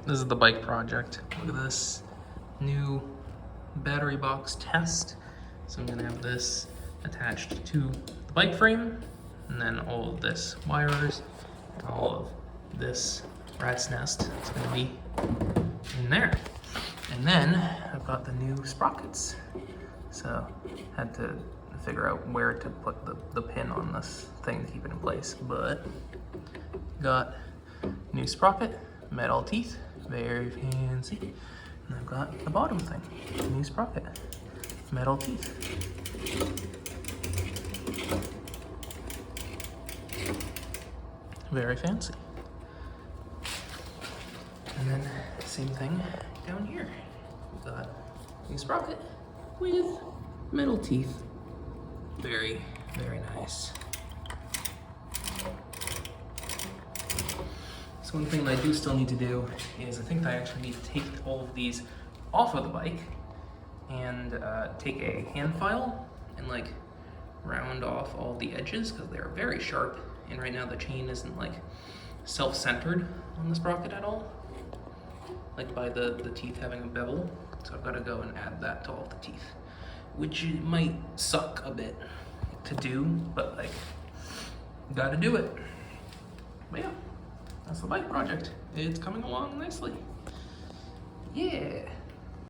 This is the bike project. Look at this new battery box test. So I'm gonna have this attached to the bike frame, and then all of this wires, and all of this rat's nest is gonna be in there. And then I've got the new sprockets. So had to figure out where to put the pin on this thing to keep it in place, but got new sprocket, metal teeth, very fancy. And I've got the bottom thing, new sprocket, metal teeth. Very fancy. And then same thing down here. We've got new sprocket with metal teeth. Very, very nice. So one thing that I do still need to do is I think I actually need to take all of these off of the bike and take a hand file and like round off all the edges because they're very sharp, and right now the chain isn't like self-centered on the sprocket at all, like by the teeth having a bevel. So I've got to go and add that to all of the teeth, which might suck a bit to do, but like, gotta do it. But yeah, that's the bike project. It's coming along nicely. Yeah.